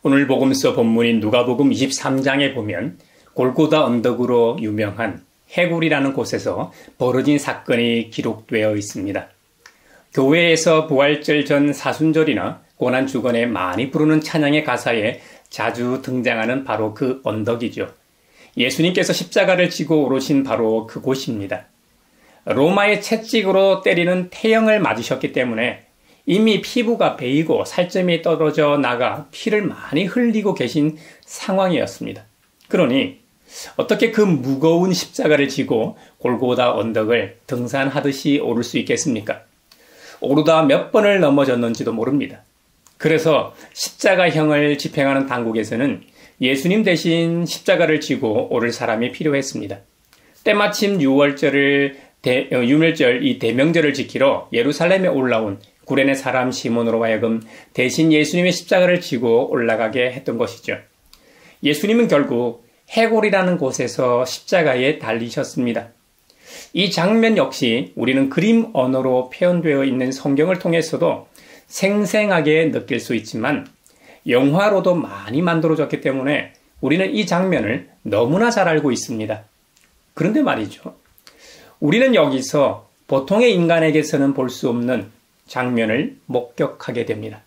오늘 복음서 본문인 누가복음 23장에 보면 골고다 언덕으로 유명한 해굴이라는 곳에서 벌어진 사건이 기록되어 있습니다. 교회에서 부활절 전 사순절이나 고난주간에 많이 부르는 찬양의 가사에 자주 등장하는 바로 그 언덕이죠. 예수님께서 십자가를 지고 오르신 바로 그곳입니다. 로마의 채찍으로 때리는 태형을 맞으셨기 때문에 이미 피부가 베이고 살점이 떨어져 나가 피를 많이 흘리고 계신 상황이었습니다. 그러니 어떻게 그 무거운 십자가를 지고 골고다 언덕을 등산하듯이 오를 수 있겠습니까? 오르다 몇 번을 넘어졌는지도 모릅니다. 그래서 십자가형을 집행하는 당국에서는 예수님 대신 십자가를 지고 오를 사람이 필요했습니다. 때마침 유월절 이 대명절을 지키러 예루살렘에 올라온 구레네 사람 시몬으로 하여금 대신 예수님의 십자가를 지고 올라가게 했던 것이죠. 예수님은 결국 해골이라는 곳에서 십자가에 달리셨습니다. 이 장면 역시 우리는 그림 언어로 표현되어 있는 성경을 통해서도 생생하게 느낄 수 있지만 영화로도 많이 만들어졌기 때문에 우리는 이 장면을 너무나 잘 알고 있습니다. 그런데 말이죠. 우리는 여기서 보통의 인간에게서는 볼 수 없는 장면을 목격하게 됩니다.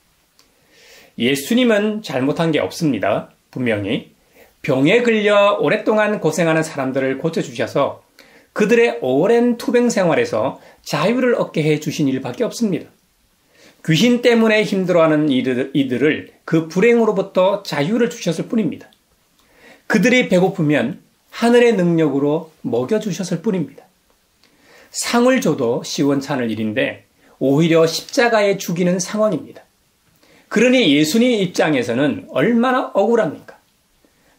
예수님은 잘못한 게 없습니다. 분명히 병에 걸려 오랫동안 고생하는 사람들을 고쳐주셔서 그들의 오랜 투병 생활에서 자유를 얻게 해주신 일밖에 없습니다. 귀신 때문에 힘들어하는 이들을 그 불행으로부터 자유를 주셨을 뿐입니다. 그들이 배고프면 하늘의 능력으로 먹여주셨을 뿐입니다. 상을 줘도 시원찮을 일인데 오히려 십자가에 죽이는 상황입니다. 그러니 예수님 입장에서는 얼마나 억울합니까?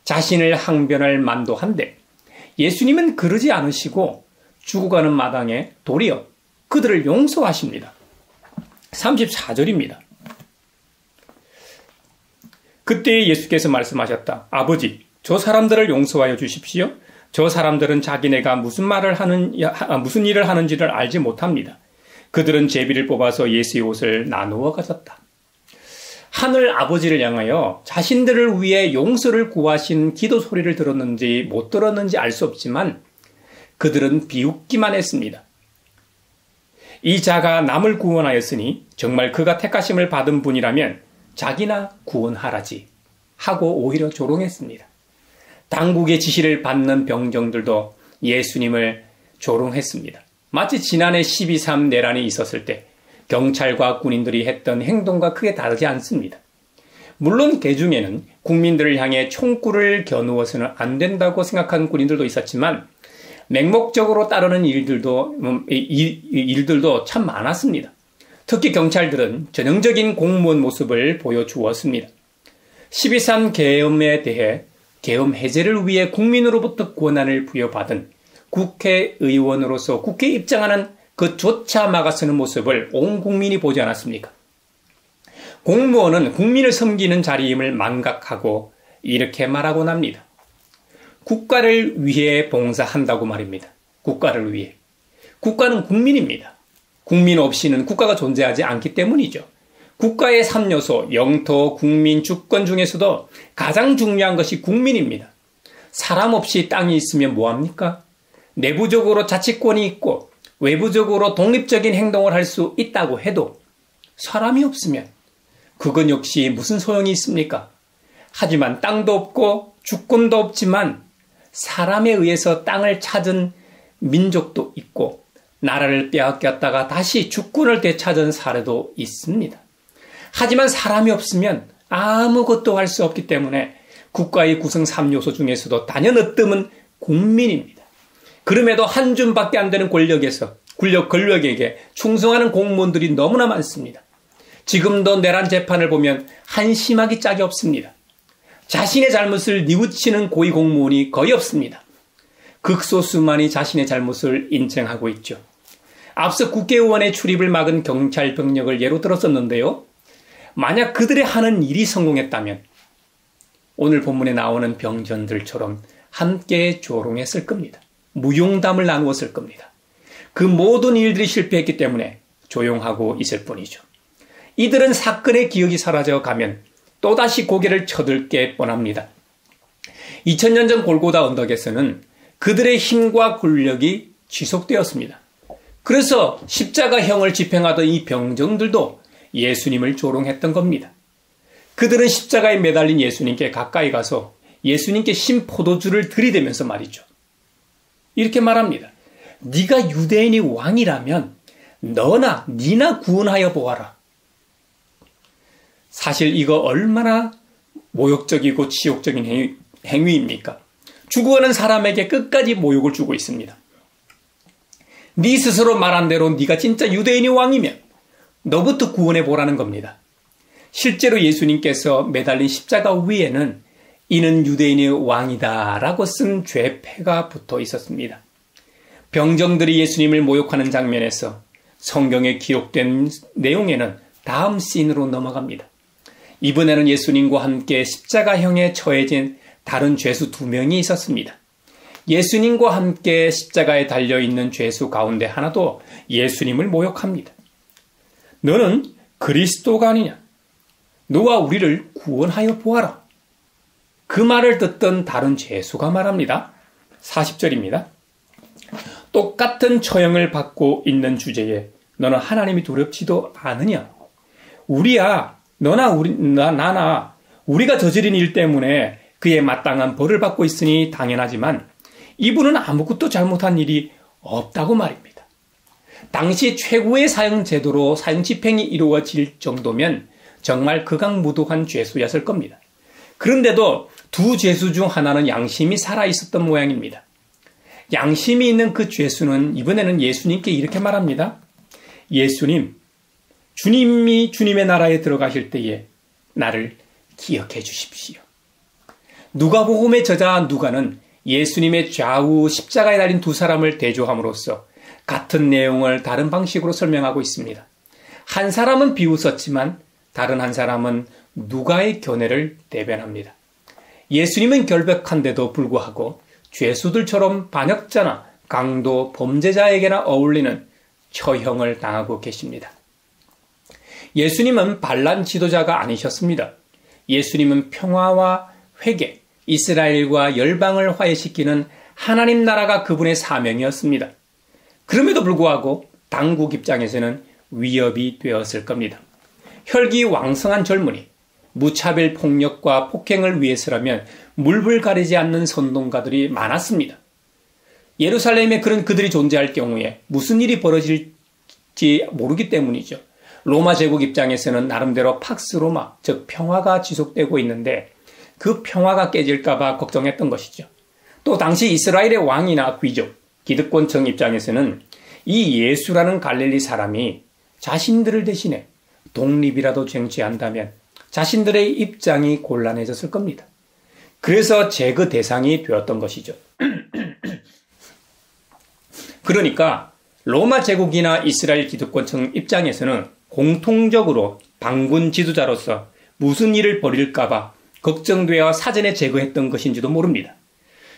자신을 항변할 만도 한데 예수님은 그러지 않으시고 죽어가는 마당에 도리어 그들을 용서하십니다. 34절입니다. 그때 예수께서 말씀하셨다. 아버지, 저 사람들을 용서하여 주십시오. 저 사람들은 자기네가 무슨 일을 하는지를 알지 못합니다. 그들은 제비를 뽑아서 예수의 옷을 나누어 가졌다. 하늘 아버지를 향하여 자신들을 위해 용서를 구하신 기도 소리를 들었는지 못 들었는지 알 수 없지만 그들은 비웃기만 했습니다. 이 자가 남을 구원하였으니 정말 그가 택하심을 받은 분이라면 자기나 구원하라지 하고 오히려 조롱했습니다. 당국의 지시를 받는 병정들도 예수님을 조롱했습니다. 마치 지난해 12.3 내란이 있었을 때 경찰과 군인들이 했던 행동과 크게 다르지 않습니다. 물론 그 중에는 국민들을 향해 총구를 겨누어서는 안 된다고 생각하는 군인들도 있었지만 맹목적으로 따르는 일들도 참 많았습니다. 특히 경찰들은 전형적인 공무원 모습을 보여주었습니다. 12.3 계엄에 대해 계엄 해제를 위해 국민으로부터 권한을 부여받은 국회의원으로서 국회에 입장하는 그조차 막아서는 모습을 온 국민이 보지 않았습니까? 공무원은 국민을 섬기는 자리임을 망각하고 이렇게 말하곤 합니다. 국가를 위해 봉사한다고 말입니다. 국가를 위해. 국가는 국민입니다. 국민 없이는 국가가 존재하지 않기 때문이죠. 국가의 3요소, 영토, 국민, 주권 중에서도 가장 중요한 것이 국민입니다. 사람 없이 땅이 있으면 뭐합니까? 내부적으로 자치권이 있고 외부적으로 독립적인 행동을 할 수 있다고 해도 사람이 없으면 그건 역시 무슨 소용이 있습니까? 하지만 땅도 없고 주권도 없지만 사람에 의해서 땅을 찾은 민족도 있고 나라를 빼앗겼다가 다시 주권을 되찾은 사례도 있습니다. 하지만 사람이 없으면 아무것도 할 수 없기 때문에 국가의 구성 3요소 중에서도 단연 으뜸은 국민입니다. 그럼에도 한 줌밖에 안 되는 권력에게 충성하는 공무원들이 너무나 많습니다. 지금도 내란 재판을 보면 한심하기 짝이 없습니다. 자신의 잘못을 뉘우치는 고위 공무원이 거의 없습니다. 극소수만이 자신의 잘못을 인정하고 있죠. 앞서 국회의원의 출입을 막은 경찰 병력을 예로 들었었는데요. 만약 그들의 하는 일이 성공했다면 오늘 본문에 나오는 병전들처럼 함께 조롱했을 겁니다. 무용담을 나누었을 겁니다. 그 모든 일들이 실패했기 때문에 조용하고 있을 뿐이죠. 이들은 사건의 기억이 사라져 가면 또다시 고개를 쳐들게 뻔합니다. 2000년 전 골고다 언덕에서는 그들의 힘과 권력이 지속되었습니다. 그래서 십자가형을 집행하던 이 병정들도 예수님을 조롱했던 겁니다. 그들은 십자가에 매달린 예수님께 가까이 가서 예수님께 신 포도주를 들이대면서 말이죠. 이렇게 말합니다. 네가 유대인의 왕이라면 니나 구원하여 보아라. 사실 이거 얼마나 모욕적이고 치욕적인 행위입니까? 죽어가는 사람에게 끝까지 모욕을 주고 있습니다. 네 스스로 말한 대로 네가 진짜 유대인의 왕이면 너부터 구원해 보라는 겁니다. 실제로 예수님께서 매달린 십자가 위에는 이는 유대인의 왕이다 라고 쓴 죄패가 붙어 있었습니다. 병정들이 예수님을 모욕하는 장면에서 성경에 기록된 내용에는 다음 씬으로 넘어갑니다. 이번에는 예수님과 함께 십자가형에 처해진 다른 죄수 2명이 있었습니다. 예수님과 함께 십자가에 달려있는 죄수 가운데 하나도 예수님을 모욕합니다. 너는 그리스도가 아니냐? 너와 우리를 구원하여 보아라. 그 말을 듣던 다른 죄수가 말합니다. 40절입니다. 똑같은 처형을 받고 있는 주제에 너는 하나님이 두렵지도 않으냐? 우리야 나나 우리가 저지른 일 때문에 그에 마땅한 벌을 받고 있으니 당연하지만 이분은 아무것도 잘못한 일이 없다고 말입니다. 당시 최고의 사형 제도로 사형 집행이 이루어질 정도면 정말 극악무도한 죄수였을 겁니다. 그런데도 두 죄수 중 하나는 양심이 살아있었던 모양입니다. 양심이 있는 그 죄수는 이번에는 예수님께 이렇게 말합니다. 예수님, 주님이 주님의 나라에 들어가실 때에 나를 기억해 주십시오. 누가복음의 저자 누가는 예수님의 좌우 십자가에 달린 2사람을 대조함으로써 같은 내용을 다른 방식으로 설명하고 있습니다. 한 사람은 비웃었지만 다른 한 사람은 누가의 견해를 대변합니다. 예수님은 결백한데도 불구하고 죄수들처럼 반역자나 강도, 범죄자에게나 어울리는 처형을 당하고 계십니다. 예수님은 반란 지도자가 아니셨습니다. 예수님은 평화와 회개, 이스라엘과 열방을 화해시키는 하나님 나라가 그분의 사명이었습니다. 그럼에도 불구하고 당국 입장에서는 위협이 되었을 겁니다. 혈기왕성한 젊은이, 무차별 폭력과 폭행을 위해서라면 물불 가리지 않는 선동가들이 많았습니다. 예루살렘에 그런 그들이 존재할 경우에 무슨 일이 벌어질지 모르기 때문이죠. 로마 제국 입장에서는 나름대로 팍스 로마, 즉 평화가 지속되고 있는데 그 평화가 깨질까봐 걱정했던 것이죠. 또 당시 이스라엘의 왕이나 귀족, 기득권층 입장에서는 이 예수라는 갈릴리 사람이 자신들을 대신해 독립이라도 쟁취한다면 자신들의 입장이 곤란해졌을 겁니다. 그래서 제거 대상이 되었던 것이죠. 그러니까 로마 제국이나 이스라엘 기득권층 입장에서는 공통적으로 반군 지도자로서 무슨 일을 벌일까봐 걱정되어 사전에 제거했던 것인지도 모릅니다.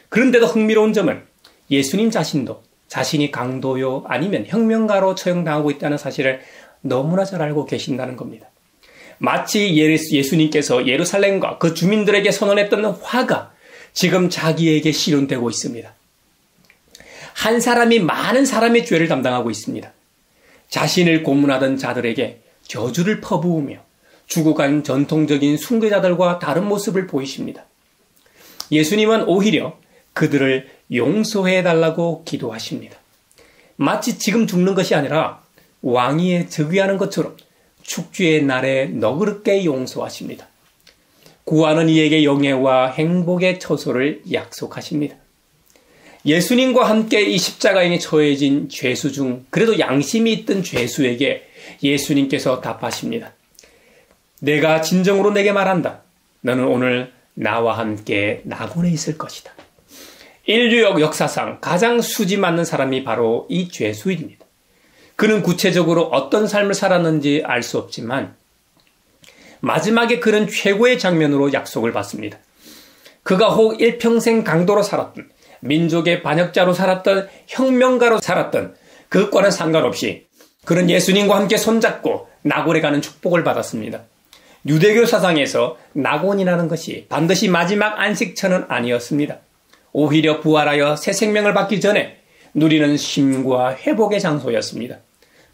그런데도 흥미로운 점은 예수님 자신도 자신이 강도요 아니면 혁명가로 처형당하고 있다는 사실을 너무나 잘 알고 계신다는 겁니다. 마치 예수님께서 예루살렘과 그 주민들에게 선언했던 화가 지금 자기에게 실현되고 있습니다. 한 사람이 많은 사람의 죄를 담당하고 있습니다. 자신을 고문하던 자들에게 저주를 퍼부으며 죽어간 전통적인 순교자들과 다른 모습을 보이십니다. 예수님은 오히려 그들을 용서해달라고 기도하십니다. 마치 지금 죽는 것이 아니라 왕위에 즉위하는 것처럼 축주의 날에 너그럽게 용서하십니다. 구하는 이에게 영예와 행복의 처소를 약속하십니다. 예수님과 함께 이 십자가에 처해진 죄수 중 그래도 양심이 있던 죄수에게 예수님께서 답하십니다. 내가 진정으로 내게 말한다. 너는 오늘 나와 함께 낙원에 있을 것이다. 인류 역사상 가장 수지 맞는 사람이 바로 이 죄수입니다. 그는 구체적으로 어떤 삶을 살았는지 알 수 없지만 마지막에 그는 최고의 장면으로 약속을 받습니다. 그가 혹 일평생 강도로 살았던, 민족의 반역자로 살았던, 혁명가로 살았던 그것과는 상관없이 그는 예수님과 함께 손잡고 낙원에 가는 축복을 받았습니다. 유대교 사상에서 낙원이라는 것이 반드시 마지막 안식처는 아니었습니다. 오히려 부활하여 새 생명을 받기 전에 누리는 쉼과 회복의 장소였습니다.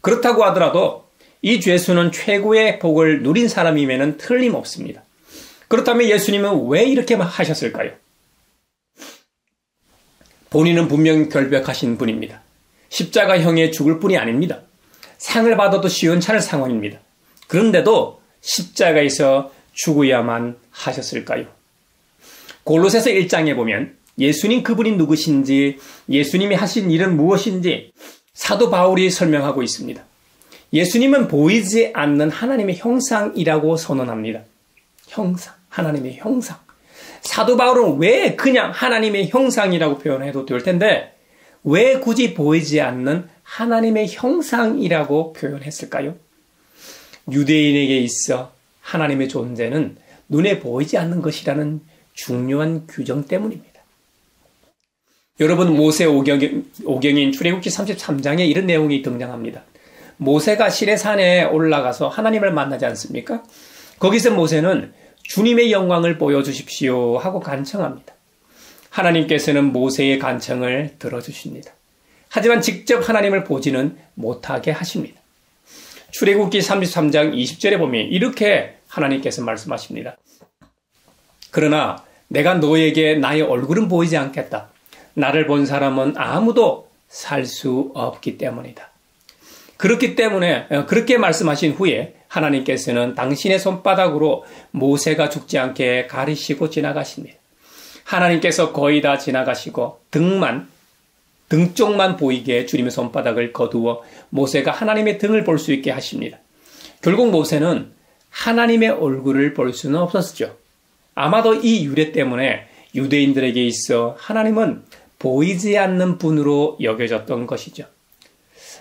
그렇다고 하더라도 이 죄수는 최고의 복을 누린 사람이면 틀림없습니다. 그렇다면 예수님은 왜 이렇게 하셨을까요? 본인은 분명 결백하신 분입니다. 십자가형에 죽을 뿐이 아닙니다. 상을 받아도 시원찮을 상황입니다. 그런데도 십자가에서 죽어야만 하셨을까요? 골로새서 1장에 보면 예수님 그분이 누구신지, 예수님이 하신 일은 무엇인지 사도 바울이 설명하고 있습니다. 예수님은 보이지 않는 하나님의 형상이라고 선언합니다. 형상, 하나님의 형상. 사도 바울은 왜 그냥 하나님의 형상이라고 표현해도 될 텐데 왜 굳이 보이지 않는 하나님의 형상이라고 표현했을까요? 유대인에게 있어 하나님의 존재는 눈에 보이지 않는 것이라는 중요한 규정 때문입니다. 여러분, 모세 오경인 출애굽기 33장에 이런 내용이 등장합니다. 모세가 시내산에 올라가서 하나님을 만나지 않습니까? 거기서 모세는 주님의 영광을 보여주십시오 하고 간청합니다. 하나님께서는 모세의 간청을 들어주십니다. 하지만 직접 하나님을 보지는 못하게 하십니다. 출애굽기 33장 20절에 보면 이렇게 하나님께서 말씀하십니다. 그러나 내가 너에게 나의 얼굴은 보이지 않겠다. 나를 본 사람은 아무도 살 수 없기 때문이다. 그렇기 때문에 그렇게 말씀하신 후에 하나님께서는 당신의 손바닥으로 모세가 죽지 않게 가리시고 지나가십니다. 하나님께서 거의 다 지나가시고 등 쪽만 보이게 주님의 손바닥을 거두어 모세가 하나님의 등을 볼 수 있게 하십니다. 결국 모세는 하나님의 얼굴을 볼 수는 없었죠. 아마도 이 유래 때문에 유대인들에게 있어 하나님은 보이지 않는 분으로 여겨졌던 것이죠.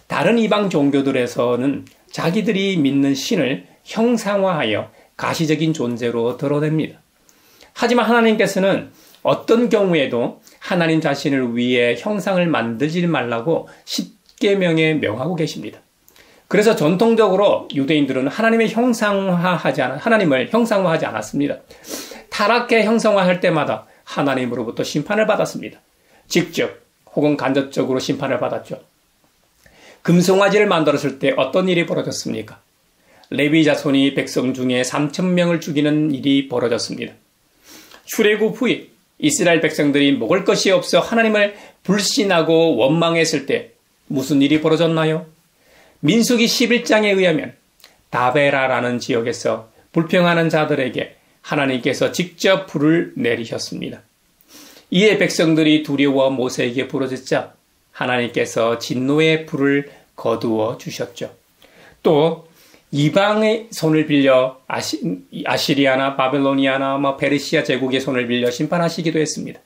다른 이방 종교들에서는 자기들이 믿는 신을 형상화하여 가시적인 존재로 드러냅니다. 하지만 하나님께서는 어떤 경우에도 하나님 자신을 위해 형상을 만들지 말라고 십계명에 명하고 계십니다. 그래서 전통적으로 유대인들은 하나님을 형상화하지 않았습니다. 타락해 형상화할 때마다 하나님으로부터 심판을 받았습니다. 직접 혹은 간접적으로 심판을 받았죠. 금송아지를 만들었을 때 어떤 일이 벌어졌습니까? 레위 자손이 백성 중에 3,000명을 죽이는 일이 벌어졌습니다. 출애굽 후에 이스라엘 백성들이 먹을 것이 없어 하나님을 불신하고 원망했을 때 무슨 일이 벌어졌나요? 민수기 11장에 의하면 다베라라는 지역에서 불평하는 자들에게 하나님께서 직접 불을 내리셨습니다. 이에 백성들이 두려워 모세에게 부르짖자 하나님께서 진노의 불을 거두어 주셨죠. 또 이방의 손을 빌려 아시리아나 바벨로니아나 페르시아 제국의 손을 빌려 심판하시기도 했습니다.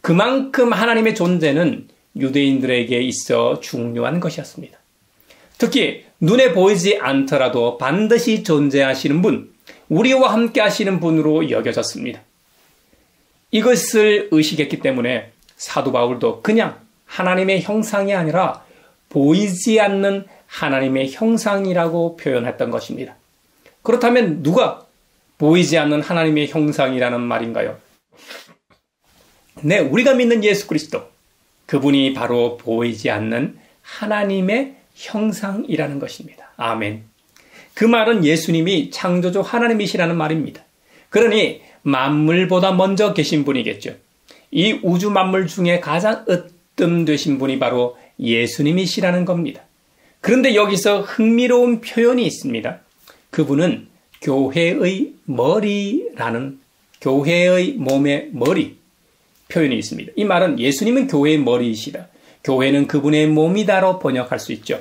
그만큼 하나님의 존재는 유대인들에게 있어 중요한 것이었습니다. 특히 눈에 보이지 않더라도 반드시 존재하시는 분, 우리와 함께 하시는 분으로 여겨졌습니다. 이것을 의식했기 때문에 사도 바울도 그냥 하나님의 형상이 아니라 보이지 않는 하나님의 형상이라고 표현했던 것입니다. 그렇다면 누가 보이지 않는 하나님의 형상이라는 말인가요? 네, 우리가 믿는 예수 그리스도. 그분이 바로 보이지 않는 하나님의 형상이라는 것입니다. 아멘. 그 말은 예수님이 창조주 하나님이시라는 말입니다. 그러니 만물보다 먼저 계신 분이겠죠. 이 우주 만물 중에 가장 으뜸되신 분이 바로 예수님이시라는 겁니다. 그런데 여기서 흥미로운 표현이 있습니다. 그분은 교회의 머리라는, 교회의 몸의 머리 표현이 있습니다. 이 말은 예수님은 교회의 머리이시다. 교회는 그분의 몸이다로 번역할 수 있죠.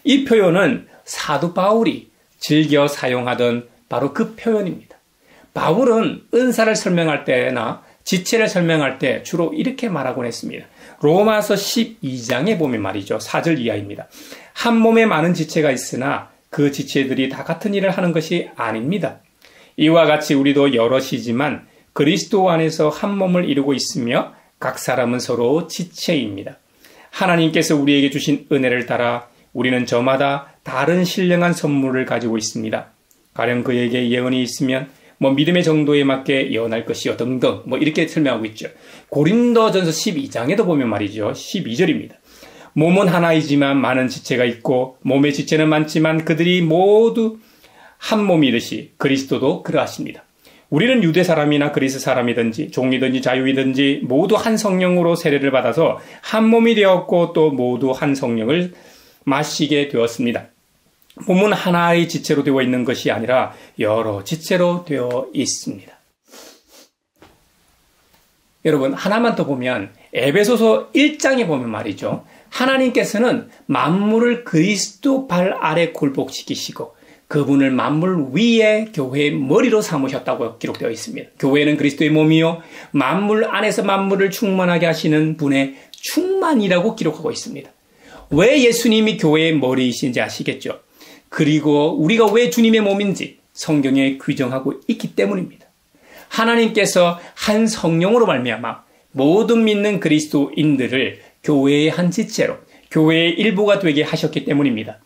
이 표현은 사도 바울이 즐겨 사용하던 바로 그 표현입니다. 바울은 은사를 설명할 때나 지체를 설명할 때 주로 이렇게 말하곤 했습니다. 로마서 12장에 보면 말이죠. 4절 이하입니다. 한 몸에 많은 지체가 있으나 그 지체들이 다 같은 일을 하는 것이 아닙니다. 이와 같이 우리도 여럿이지만 그리스도 안에서 한 몸을 이루고 있으며 각 사람은 서로 지체입니다. 하나님께서 우리에게 주신 은혜를 따라 우리는 저마다 다른 신령한 선물을 가지고 있습니다. 가령 그에게 예언이 있으면 믿음의 정도에 맞게 예언할 것이요 등등 이렇게 설명하고 있죠. 고린도전서 12장에도 보면 말이죠. 12절입니다. 몸은 하나이지만 많은 지체가 있고 몸의 지체는 많지만 그들이 모두 한 몸이듯이 그리스도도 그러하십니다. 우리는 유대 사람이나 그리스 사람이든지 종이든지 자유이든지 모두 한 성령으로 세례를 받아서 한 몸이 되었고 또 모두 한 성령을 마시게 되었습니다. 몸은 하나의 지체로 되어 있는 것이 아니라 여러 지체로 되어 있습니다. 여러분, 하나만 더 보면 에베소서 1장에 보면 말이죠. 하나님께서는 만물을 그리스도 발 아래 굴복시키시고 그분을 만물 위에 교회의 머리로 삼으셨다고 기록되어 있습니다. 교회는 그리스도의 몸이요 만물 안에서 만물을 충만하게 하시는 분의 충만이라고 기록하고 있습니다. 왜 예수님이 교회의 머리이신지 아시겠죠? 그리고 우리가 왜 주님의 몸인지 성경에 규정하고 있기 때문입니다. 하나님께서 한 성령으로 말미암아 모든 믿는 그리스도인들을 교회의 한 지체로 교회의 일부가 되게 하셨기 때문입니다.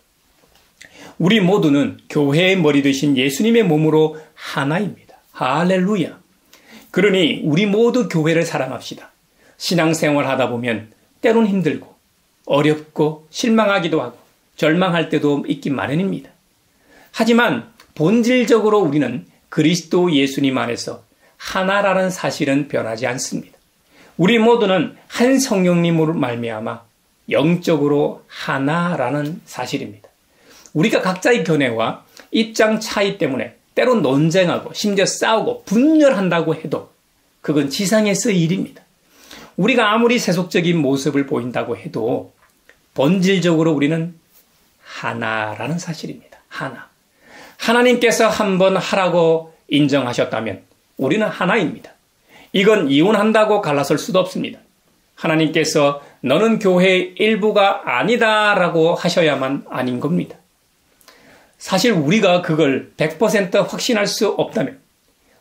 우리 모두는 교회의 머리 되신 예수님의 몸으로 하나입니다. 할렐루야. 그러니 우리 모두 교회를 사랑합시다. 신앙생활 하다 보면 때론 힘들고 어렵고 실망하기도 하고 절망할 때도 있기 마련입니다. 하지만 본질적으로 우리는 그리스도 예수님 안에서 하나라는 사실은 변하지 않습니다. 우리 모두는 한 성령님으로 말미암아 영적으로 하나라는 사실입니다. 우리가 각자의 견해와 입장 차이 때문에 때론 논쟁하고 심지어 싸우고 분열한다고 해도 그건 지상에서의 일입니다. 우리가 아무리 세속적인 모습을 보인다고 해도 본질적으로 우리는 하나라는 사실입니다. 하나. 하나님께서 한번 하라고 인정하셨다면 우리는 하나입니다. 이건 이혼한다고 갈라설 수도 없습니다. 하나님께서 너는 교회의 일부가 아니다라고 하셔야만 아닌 겁니다. 사실 우리가 그걸 100% 확신할 수 없다면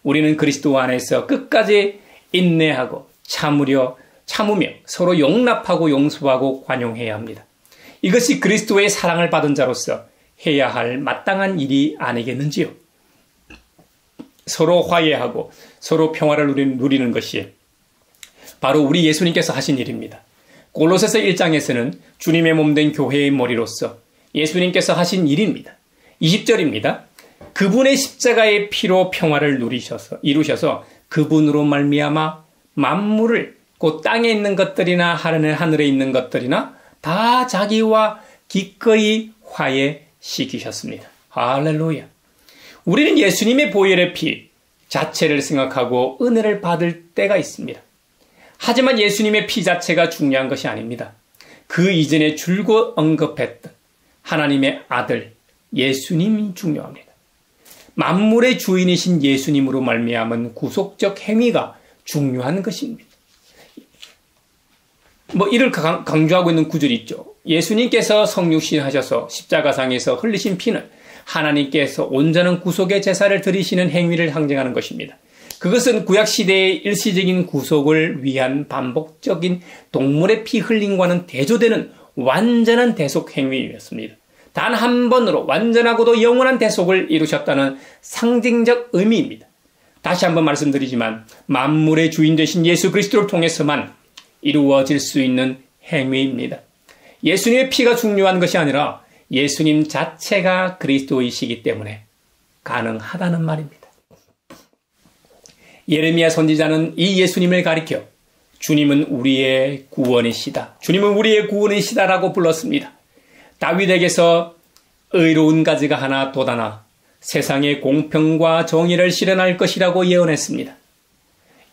우리는 그리스도 안에서 끝까지 인내하고 참으며 서로 용납하고 용서하고 관용해야 합니다. 이것이 그리스도의 사랑을 받은 자로서 해야 할 마땅한 일이 아니겠는지요. 서로 화해하고 서로 평화를 누리는 것이 바로 우리 예수님께서 하신 일입니다. 골로새서 1장에서는 주님의 몸된 교회의 머리로서 예수님께서 하신 일입니다. 20절입니다. 그분의 십자가의 피로 평화를 이루셔서 그분으로 말미암아 만물을 곧 땅에 있는 것들이나 하늘에 있는 것들이나 다 자기와 기꺼이 화해시키셨습니다. 할렐루야. 우리는 예수님의 보혈의 피 자체를 생각하고 은혜를 받을 때가 있습니다. 하지만 예수님의 피 자체가 중요한 것이 아닙니다. 그 이전에 줄곧 언급했던 하나님의 아들 예수님이 중요합니다. 만물의 주인이신 예수님으로 말미암은 구속적 행위가 중요한 것입니다. 이를 강조하고 있는 구절이 있죠. 예수님께서 성육신 하셔서 십자가상에서 흘리신 피는 하나님께서 온전한 구속의 제사를 드리시는 행위를 상징하는 것입니다. 그것은 구약시대의 일시적인 구속을 위한 반복적인 동물의 피 흘림과는 대조되는 완전한 대속 행위였습니다. 단 한 번으로 완전하고도 영원한 대속을 이루셨다는 상징적 의미입니다. 다시 한번 말씀드리지만 만물의 주인 되신 예수 그리스도를 통해서만 이루어질 수 있는 행위입니다. 예수님의 피가 중요한 것이 아니라 예수님 자체가 그리스도이시기 때문에 가능하다는 말입니다. 예레미야 선지자는 이 예수님을 가리켜 주님은 우리의 구원이시다. 주님은 우리의 구원이시다라고 불렀습니다. 다윗에게서 의로운 가지가 하나 돋아나 세상에 공평과 정의를 실현할 것이라고 예언했습니다.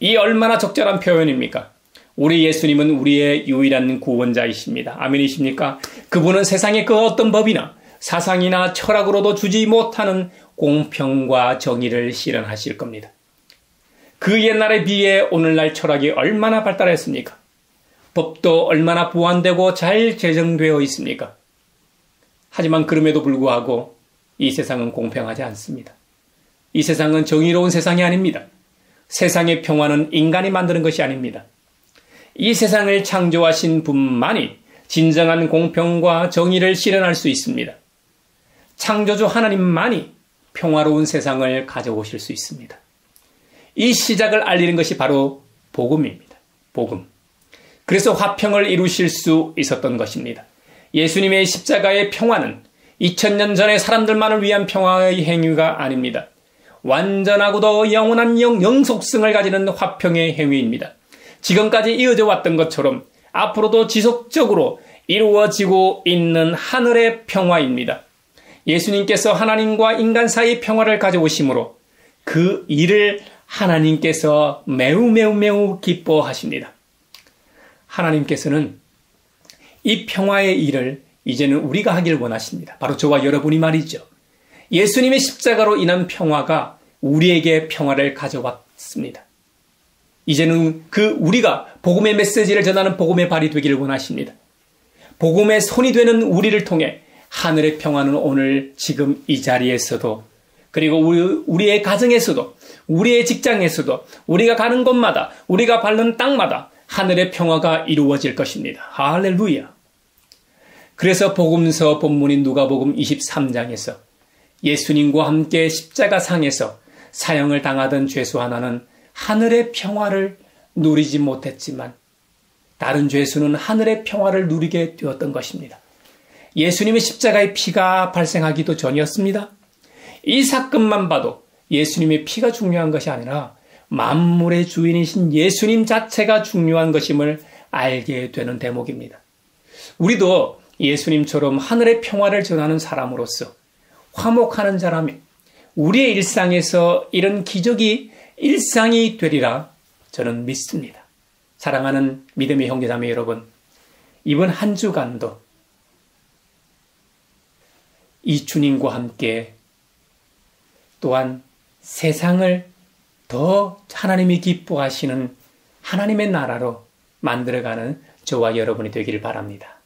이 얼마나 적절한 표현입니까? 우리 예수님은 우리의 유일한 구원자이십니다. 아멘이십니까? 그분은 세상의 그 어떤 법이나 사상이나 철학으로도 주지 못하는 공평과 정의를 실현하실 겁니다. 그 옛날에 비해 오늘날 철학이 얼마나 발달했습니까? 법도 얼마나 보완되고 잘 제정되어 있습니까? 하지만 그럼에도 불구하고 이 세상은 공평하지 않습니다. 이 세상은 정의로운 세상이 아닙니다. 세상의 평화는 인간이 만드는 것이 아닙니다. 이 세상을 창조하신 분만이 진정한 공평과 정의를 실현할 수 있습니다. 창조주 하나님만이 평화로운 세상을 가져오실 수 있습니다. 이 시작을 알리는 것이 바로 복음입니다. 복음. 그래서 화평을 이루실 수 있었던 것입니다. 예수님의 십자가의 평화는 2000년 전의 사람들만을 위한 평화의 행위가 아닙니다. 완전하고도 영원한 영속성을 가지는 화평의 행위입니다. 지금까지 이어져 왔던 것처럼 앞으로도 지속적으로 이루어지고 있는 하늘의 평화입니다. 예수님께서 하나님과 인간 사이의 평화를 가져오심으로 그 일을 하나님께서 매우 기뻐하십니다. 하나님께서는 이 평화의 일을 이제는 우리가 하길 원하십니다. 바로 저와 여러분이 말이죠. 예수님의 십자가로 인한 평화가 우리에게 평화를 가져왔습니다. 이제는 우리가 복음의 메시지를 전하는 복음의 발이 되기를 원하십니다. 복음의 손이 되는 우리를 통해 하늘의 평화는 오늘 지금 이 자리에서도, 그리고 우리의 가정에서도, 우리의 직장에서도, 우리가 가는 곳마다, 우리가 밟는 땅마다 하늘의 평화가 이루어질 것입니다. 할렐루야. 그래서 복음서 본문인 누가복음 23장에서 예수님과 함께 십자가상에서 사형을 당하던 죄수 하나는 하늘의 평화를 누리지 못했지만 다른 죄수는 하늘의 평화를 누리게 되었던 것입니다. 예수님의 십자가의 피가 발생하기도 전이었습니다. 이 사건만 봐도 예수님의 피가 중요한 것이 아니라 만물의 주인이신 예수님 자체가 중요한 것임을 알게 되는 대목입니다. 우리도 예수님처럼 하늘의 평화를 전하는 사람으로서 화목하는 자라면 우리의 일상에서 이런 기적이 일상이 되리라 저는 믿습니다. 사랑하는 믿음의 형제자매 여러분, 이번 한 주간도 이 주님과 함께 또한 세상을 더 하나님이 기뻐하시는 하나님의 나라로 만들어가는 저와 여러분이 되기를 바랍니다.